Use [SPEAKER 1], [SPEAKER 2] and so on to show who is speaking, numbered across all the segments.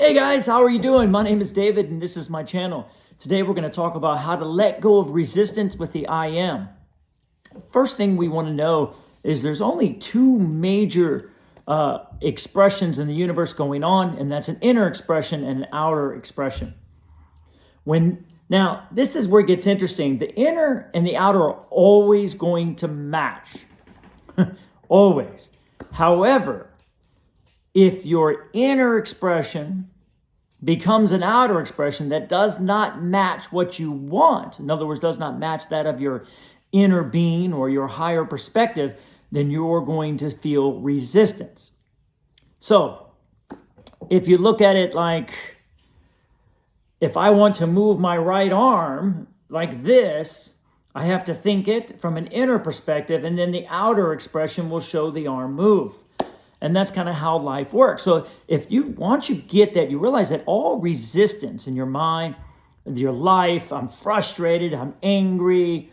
[SPEAKER 1] Hey guys, how are you doing? My name is David and this is my channel. Today we're going to talk about how to let go of resistance with the I am. First thing we want to know is there's only two major expressions in the universe going on, and that's an inner expression and an outer expression. Now, this is where it gets interesting. The inner and the outer are always going to match. Always. However, if your inner expression becomes an outer expression that does not match what you want, in other words, does not match that of your inner being or your higher perspective, then you're going to feel resistance. So, if you look at it like, if I want to move my right arm like this, I have to think it from an inner perspective, and then the outer expression will show the arm move. And that's kind of how life works. So once you get that, you realize that all resistance in your mind, your life, I'm frustrated, I'm angry.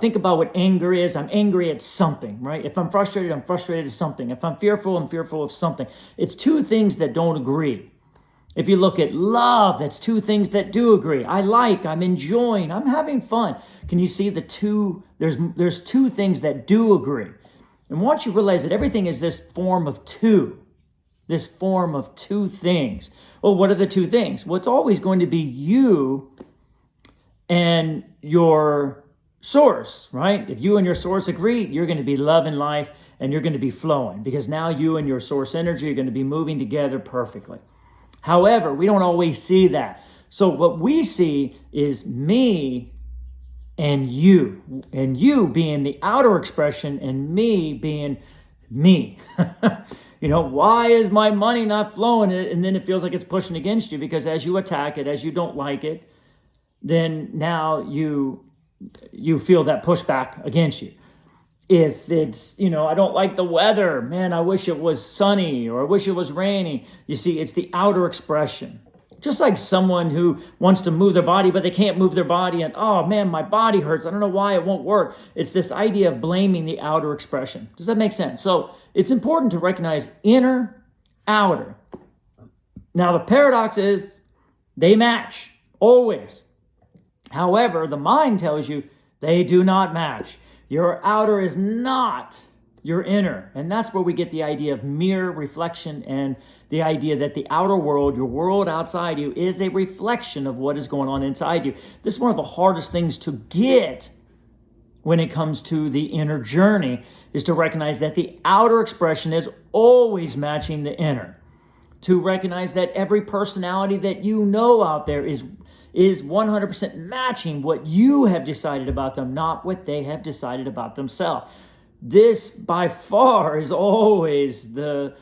[SPEAKER 1] Think about what anger is. I'm angry at something, right? If I'm frustrated at something. If I'm fearful of something. It's two things that don't agree. If you look at love, that's two things that do agree. I'm enjoying, I'm having fun. Can you see the two? There's two things that do agree. And once you realize that everything is this form of two things. Well, what are the two things? Well, it's always going to be you and your source, right? If you and your source agree, you're going to be loving life and you're going to be flowing, because now you and your source energy are going to be moving together perfectly. However, we don't always see that. So what we see is me and you being the outer expression and me being me. Why is my money not flowing? And then it feels like it's pushing against you, because as you attack it, as you don't like it, then now you feel that pushback against you. If it's, I don't like the weather, man, I wish it was sunny, or I wish it was raining. You see, it's the outer expression. Just like someone who wants to move their body, but they can't move their body, and, oh man, my body hurts. I don't know why it won't work. It's this idea of blaming the outer expression. Does that make sense? So it's important to recognize inner, outer. Now the paradox is they match, always. However, the mind tells you they do not match. Your outer is not your inner. And that's where we get the idea of mirror reflection, and the idea that the outer world, your world outside you, is a reflection of what is going on inside you. This is one of the hardest things to get when it comes to the inner journey, is to recognize that the outer expression is always matching the inner. To recognize that every personality that you know out there is 100% matching what you have decided about them, not what they have decided about themselves. This, by far, is always the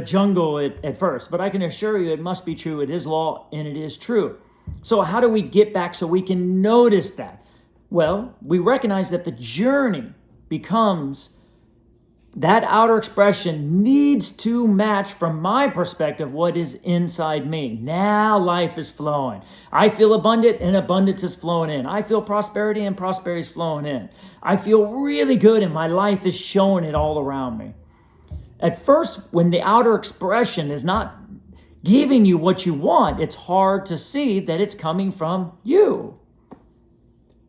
[SPEAKER 1] jungle at first. But I can assure you it must be true. It is law and it is true. So how do we get back so we can notice that? Well, we recognize that the journey becomes that outer expression needs to match, from my perspective, what is inside me. Now life is flowing. I feel abundant and abundance is flowing in. I feel prosperity and prosperity is flowing in. I feel really good and my life is showing it all around me. At first, when the outer expression is not giving you what you want, it's hard to see that it's coming from you.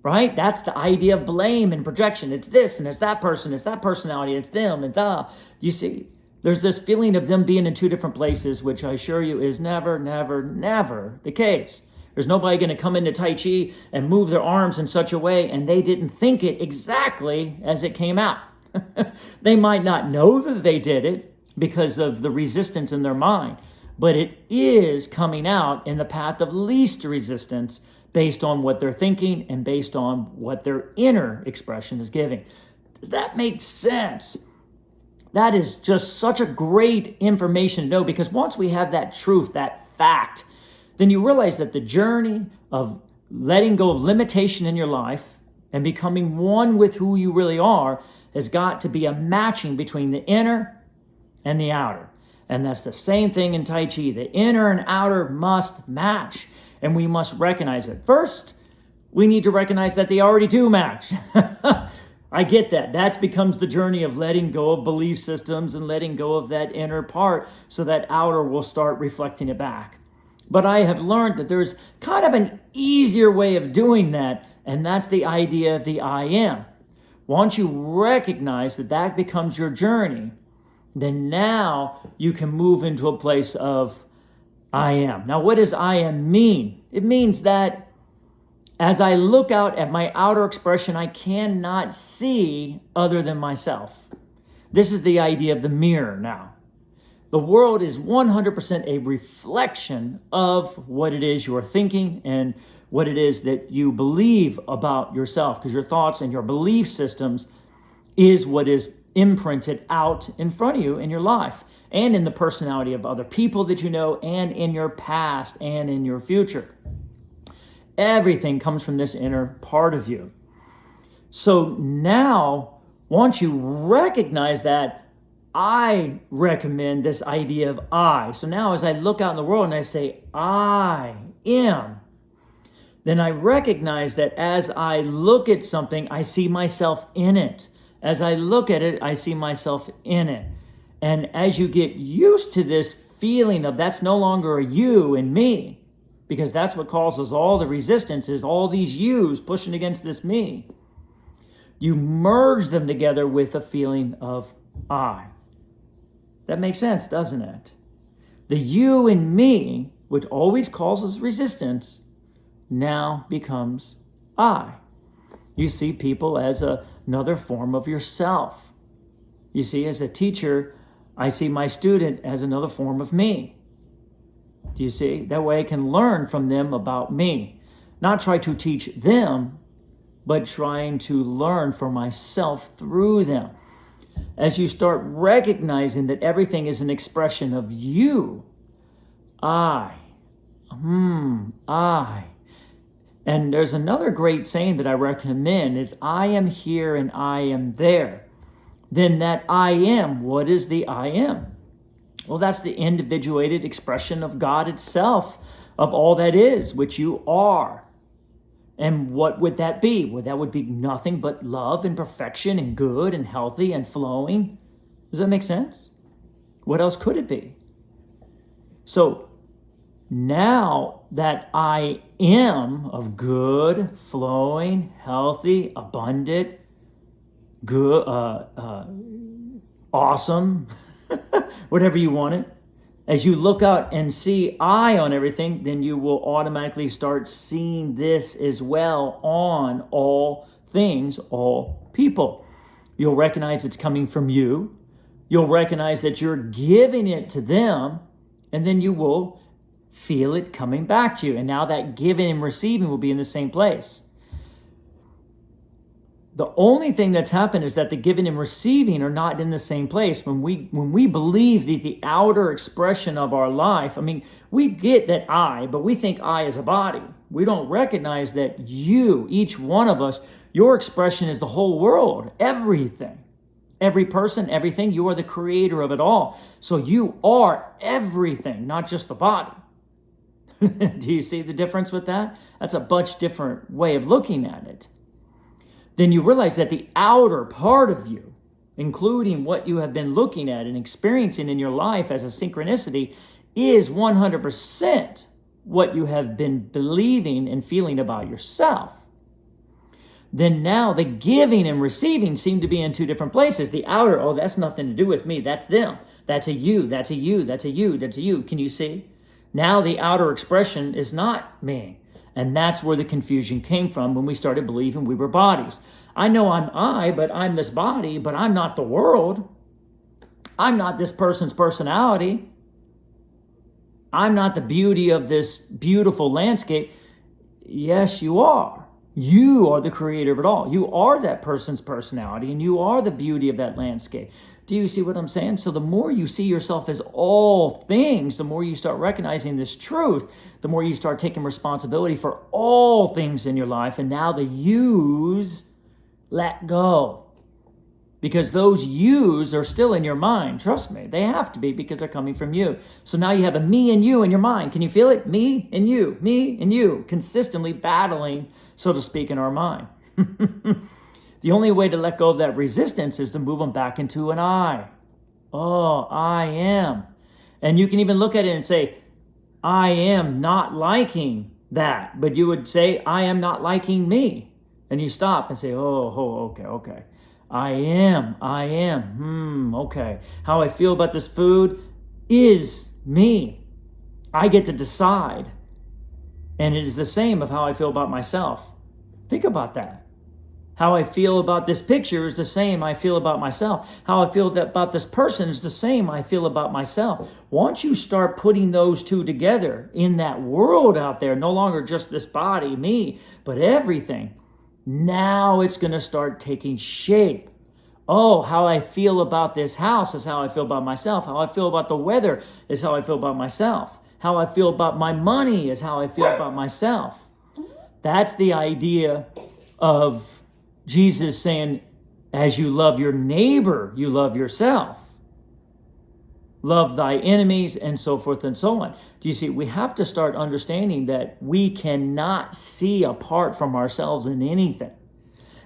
[SPEAKER 1] Right? That's the idea of blame and projection. It's this and it's that person, it's that personality, it's them, and you see, there's this feeling of them being in two different places, which I assure you is never, never, never the case. There's nobody going to come into Tai Chi and move their arms in such a way and they didn't think it exactly as it came out. They might not know that they did it because of the resistance in their mind, but it is coming out in the path of least resistance, based on what they're thinking and based on what their inner expression is giving. Does that make sense? That is just such a great information to know, because once we have that truth, that fact, then you realize that the journey of letting go of limitation in your life and becoming one with who you really are has got to be a matching between the inner and the outer. And that's the same thing in Tai Chi. The inner and outer must match. And we must recognize it. First, we need to recognize that they already do match. I get that. That becomes the journey of letting go of belief systems and letting go of that inner part, so that outer will start reflecting it back. But I have learned that there's kind of an easier way of doing that, and that's the idea of the I am. Once you recognize that that becomes your journey, then now you can move into a place of I am. Now, what does I am mean? It means that as I look out at my outer expression, I cannot see other than myself. This is the idea of the mirror now. The world is 100% a reflection of what it is you are thinking and what it is that you believe about yourself, because your thoughts and your belief systems is what is imprinted out in front of you in your life and in the personality of other people that you know and in your past and in your future. Everything comes from this inner part of you. So now, once you recognize that, I recommend this idea of I. So now as I look out in the world and I say, I am, then I recognize that as I look at something, I see myself in it. As I look at it, I see myself in it. And as you get used to this feeling of that's no longer a you and me, because that's what causes all the resistance is all these yous pushing against this me, you merge them together with a feeling of I. That makes sense, doesn't it? The you and me, which always causes resistance, now becomes I. You see people as another form of yourself. You see, as a teacher, I see my student as another form of me. Do you see? That way I can learn from them about me. Not try to teach them, but trying to learn for myself through them. As you start recognizing that everything is an expression of you, I. And there's another great saying that I recommend is I am here and I am there. Then that I am, what is the I am? Well, that's the individuated expression of God itself, of all that is, which you are. And what would that be? Well, that would be nothing but love and perfection and good and healthy and flowing. Does that make sense? What else could it be? So now that I am of good, flowing, healthy, abundant, good, awesome, whatever you want it, as you look out and see I on everything, then you will automatically start seeing this as well on all things, all people. You'll recognize it's coming from you. You'll recognize that you're giving it to them, and then you will feel it coming back to you. And now that giving and receiving will be in the same place. The only thing that's happened is that the giving and receiving are not in the same place. When we believe the outer expression of our life, I mean, we get that I, but we think I is a body. We don't recognize that you, each one of us, your expression is the whole world, everything. Every person, everything, you are the creator of it all. So you are everything, not just the body. Do you see the difference with that? That's a much different way of looking at it. Then you realize that the outer part of you, including what you have been looking at and experiencing in your life as a synchronicity, is 100% what you have been believing and feeling about yourself. Then now the giving and receiving seem to be in two different places. The outer, oh, that's nothing to do with me. That's them. That's a you. That's a you. That's a you. That's a you. Can you see? Now the outer expression is not me. And that's where the confusion came from when we started believing we were bodies. I know I'm I, but I'm this body, but I'm not the world. I'm not this person's personality. I'm not the beauty of this beautiful landscape. Yes, you are. You are the creator of it all. You are that person's personality, and you are the beauty of that landscape. Do you see what I'm saying? So the more you see yourself as all things, the more you start recognizing this truth, the more you start taking responsibility for all things in your life. And now the yous let go. Because those yous are still in your mind. Trust me, they have to be because they're coming from you. So now you have a me and you in your mind. Can you feel it? Me and you, consistently battling, so to speak, in our mind. The only way to let go of that resistance is to move them back into an I. Oh, I am. And you can even look at it and say, I am not liking that. But you would say, I am not liking me. And you stop and say, okay. I am, okay. How I feel about this food is me. I get to decide. And it is the same of how I feel about myself. Think about that. How I feel about this picture is the same I feel about myself. How I feel about this person is the same I feel about myself. Once you start putting those two together in that world out there, no longer just this body, me, but everything, now it's going to start taking shape. Oh, how I feel about this house is how I feel about myself. How I feel about the weather is how I feel about myself. How I feel about my money is how I feel about myself. That's the idea of Jesus saying, as you love your neighbor, you love yourself. Love thy enemies, and so forth and so on. Do you see? We have to start understanding that we cannot see apart from ourselves in anything.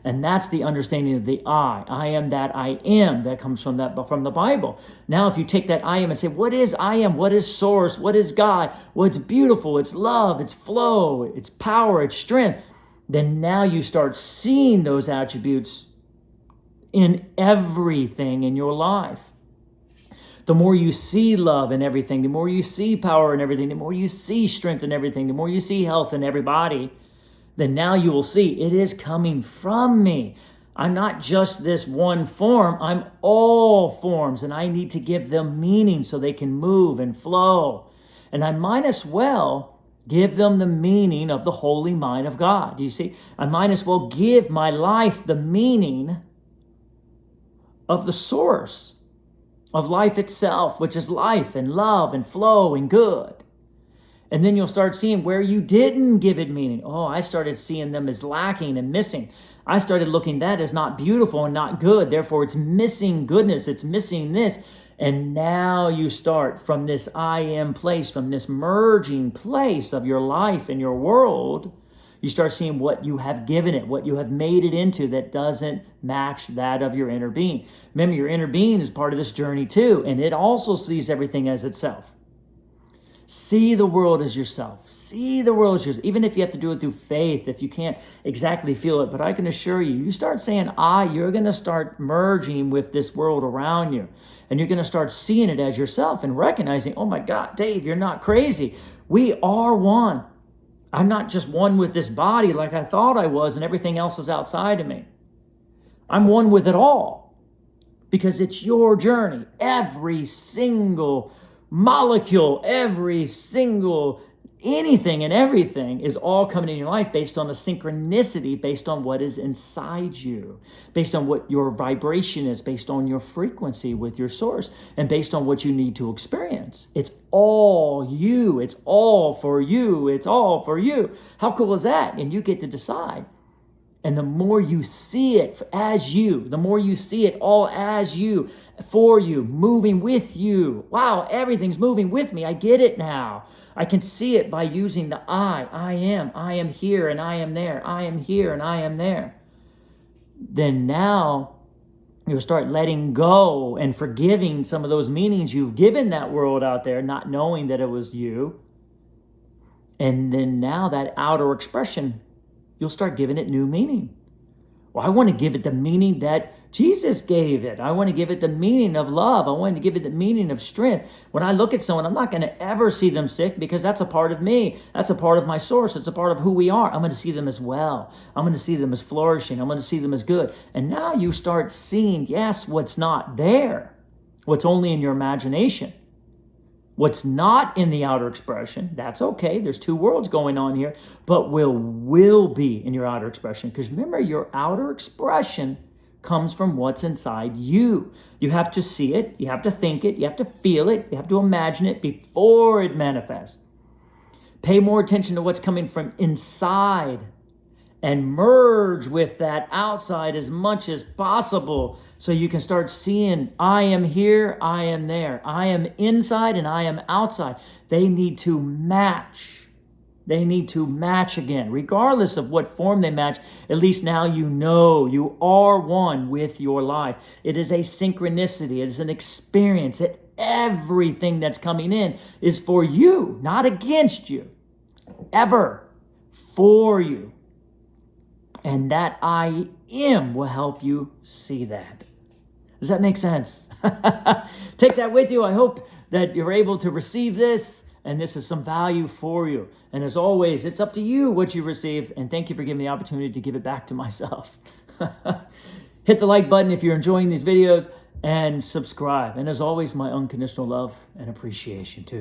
[SPEAKER 1] And that's the understanding of the I. I am that I am. That comes from the Bible. Now, if you take that I am and say, what is I am? What is source? What is God? What's beautiful? It's love. It's flow. It's power. It's strength. Then now you start seeing those attributes in everything in your life. The more you see love in everything, the more you see power in everything, the more you see strength in everything, the more you see health in everybody, then now you will see it is coming from me. I'm not just this one form, I'm all forms, and I need to give them meaning so they can move and flow. And I might as well give them the meaning of the holy mind of God. Do you see? I might as well give my life the meaning of the source of life itself, which is life and love and flow and good. And then you'll start seeing where you didn't give it meaning. Oh, I started seeing them as lacking and missing. I started looking at that as not beautiful and not good. Therefore, it's missing goodness. It's missing this. And now you start from this I am place, from this merging place of your life and your world, you start seeing what you have given it, what you have made it into that doesn't match that of your inner being. Remember, your inner being is part of this journey too, and it also sees everything as itself. See the world as yourself. See the world as yours. Even if you have to do it through faith, if you can't exactly feel it. But I can assure you, you start saying I, you're going to start merging with this world around you. And you're going to start seeing it as yourself and recognizing, oh my God, Dave, you're not crazy. We are one. I'm not just one with this body like I thought I was and everything else is outside of me. I'm one with it all because it's your journey. Every single molecule, every single anything and everything is all coming in your life based on a synchronicity, based on what is inside you, based on what your vibration is, based on your frequency with your source, and based on what you need to experience. It's all you. It's all for you. It's all for you. How cool is that? And you get to decide. And the more you see it as you, the more you see it all as you, for you, moving with you. Wow, everything's moving with me. I get it now. I can see it by using the I am here and I am there. I am here and I am there. Then now you'll start letting go and forgiving some of those meanings you've given that world out there, not knowing that it was you. And then now that outer expression, you'll start giving it new meaning. Well, I want to give it the meaning that Jesus gave it. I want to give it the meaning of love. I want to give it the meaning of strength. When I look at someone, I'm not going to ever see them sick because that's a part of me. That's a part of my source. It's a part of who we are. I'm going to see them as well. I'm going to see them as flourishing. I'm going to see them as good. And now you start seeing, yes, what's not there, what's only in your imagination. What's not in the outer expression, that's okay. There's two worlds going on here, but will be in your outer expression. Because remember, your outer expression comes from what's inside you. You have to see it, you have to think it, you have to feel it, you have to imagine it before it manifests. Pay more attention to what's coming from inside and merge with that outside as much as possible so you can start seeing I am here, I am there. I am inside and I am outside. They need to match. They need to match again. Regardless of what form they match, at least now you know you are one with your life. It is a synchronicity. It is an experience. It everything that's coming in is for you, not against you. Ever. For you. And that I am will help you see that. Does that make sense? Take that with you. I hope that you're able to receive this, and this is some value for you. And as always, it's up to you what you receive, and thank you for giving me the opportunity to give it back to myself. Hit the like button if you're enjoying these videos, and subscribe. And as always, my unconditional love and appreciation too.